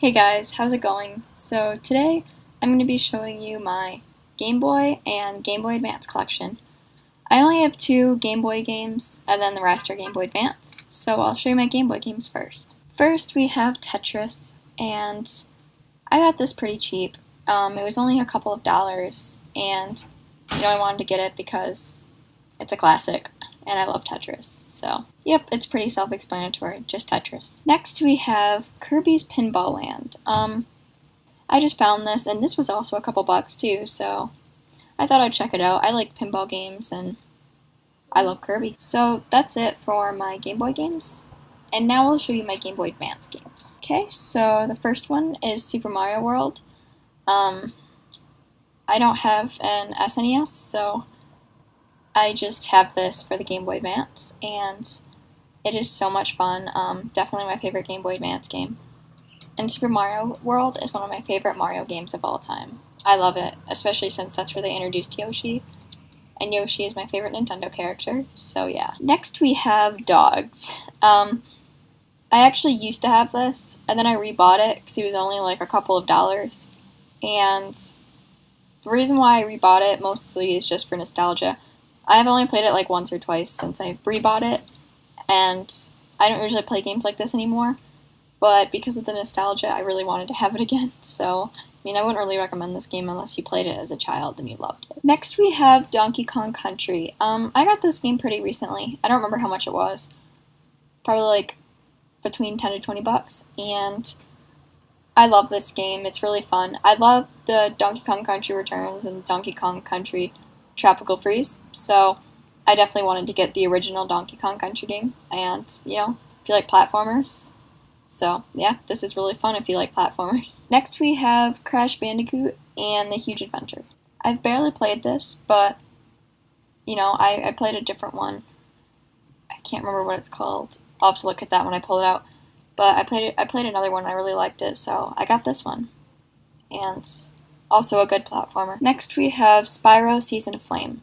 Hey guys, how's it going? So today I'm going to be showing you my Game Boy and Game Boy Advance collection. I only have two Game Boy games and then the rest are Game Boy Advance, so I'll show you my Game Boy games first. First we have Tetris, and I got this pretty cheap. It was only a couple of dollars, and I wanted to get it because it's a classic and I love Tetris. So, yep, it's pretty self-explanatory, just Tetris. Next we have Kirby's Pinball Land. I just found this, and this was also a couple bucks too, so I thought I'd check it out. I like pinball games, and I love Kirby. So that's it for my Game Boy games. And now I'll show you my Game Boy Advance games. Okay, so the first one is Super Mario World. I don't have an SNES, so I just have this for the Game Boy Advance, and it is so much fun. Definitely my favorite Game Boy Advance game. And Super Mario World is one of my favorite Mario games of all time. I love it, especially since that's where they introduced Yoshi, and Yoshi is my favorite Nintendo character, so yeah. Next we have Dogs. I actually used to have this, and then I rebought it because it was only like a couple of dollars, and the reason why I rebought it mostly is just for nostalgia. I've only played it like once or twice since I rebought it, and I don't usually play games like this anymore, but because of the nostalgia, I really wanted to have it again, so I wouldn't really recommend this game unless you played it as a child and you loved it. Next we have Donkey Kong Country. I got this game pretty recently. I don't remember how much it was. Probably like between 10 to 20 bucks, and I love this game. It's really fun. I love the Donkey Kong Country Returns and Donkey Kong Country Tropical Freeze, so I definitely wanted to get the original Donkey Kong Country game, and, if you like platformers, so, yeah, this is really fun if you like platformers. Next we have Crash Bandicoot and The Huge Adventure. I've barely played this, but, I played a different one. I can't remember what it's called. I'll have to look at that when I pull it out. But I played another one and I really liked it, so I got this one. And also a good platformer. Next we have Spyro Season of Flame.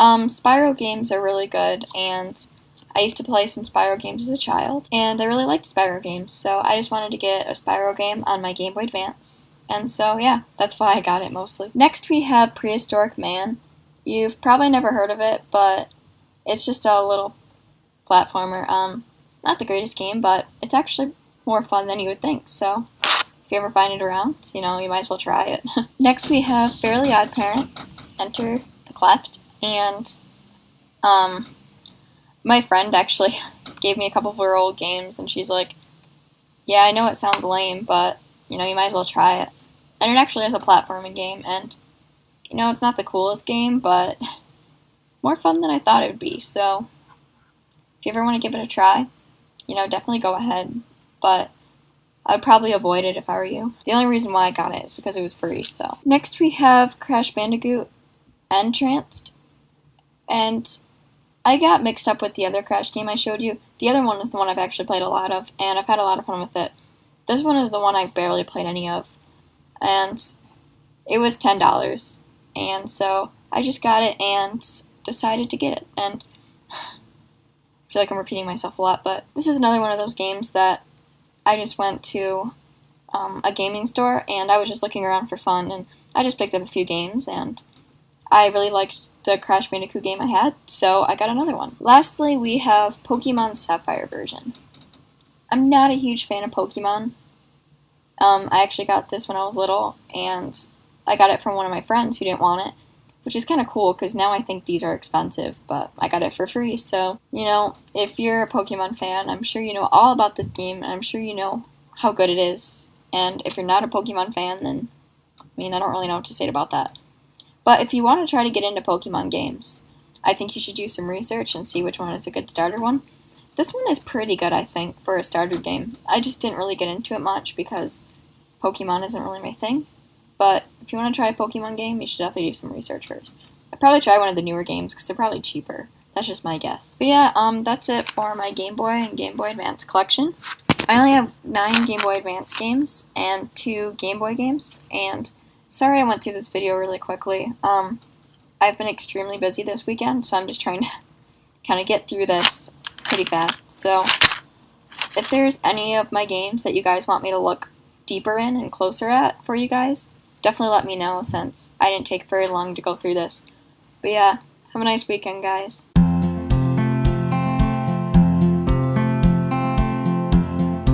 Spyro games are really good, and I used to play some Spyro games as a child, and I really liked Spyro games, so I just wanted to get a Spyro game on my Game Boy Advance. And so, yeah, that's why I got it mostly. Next we have Prehistoric Man. You've probably never heard of it, but it's just a little platformer. Not the greatest game, but it's actually more fun than you would think, so if you ever find it around, you might as well try it. Next we have Fairly Odd Parents, Enter the Cleft, and my friend actually gave me a couple of her old games, and she's like, yeah, I know it sounds lame, but, you might as well try it. And it actually is a platforming game, and, it's not the coolest game, but more fun than I thought it would be, so if you ever want to give it a try, definitely go ahead, but I would probably avoid it if I were you. The only reason why I got it is because it was free, so. Next we have Crash Bandicoot Entranced, and I got mixed up with the other Crash game I showed you. The other one is the one I've actually played a lot of, and I've had a lot of fun with it. This one is the one I've barely played any of, and it was $10, and so I just got it and decided to get it, and I feel like I'm repeating myself a lot, but this is another one of those games that I just went to a gaming store, and I was just looking around for fun, and I just picked up a few games, and I really liked the Crash Bandicoot game I had, so I got another one. Lastly, we have Pokemon Sapphire version. I'm not a huge fan of Pokemon. I actually got this when I was little, and I got it from one of my friends who didn't want it, which is kind of cool, because now I think these are expensive, but I got it for free, so, if you're a Pokemon fan, I'm sure you know all about this game, and I'm sure you know how good it is, and if you're not a Pokemon fan, then, I don't really know what to say about that. But if you want to try to get into Pokemon games, I think you should do some research and see which one is a good starter one. This one is pretty good, I think, for a starter game. I just didn't really get into it much because Pokemon isn't really my thing. But if you want to try a Pokemon game, you should definitely do some research first. I'd probably try one of the newer games because they're probably cheaper. That's just my guess. But yeah, that's it for my Game Boy and Game Boy Advance collection. I only have 9 Game Boy Advance games and 2 Game Boy games, and sorry I went through this video really quickly. I've been extremely busy this weekend, so I'm just trying to kind of get through this pretty fast. So if there's any of my games that you guys want me to look deeper in and closer at for you guys, definitely let me know since I didn't take very long to go through this. But yeah, have a nice weekend, guys.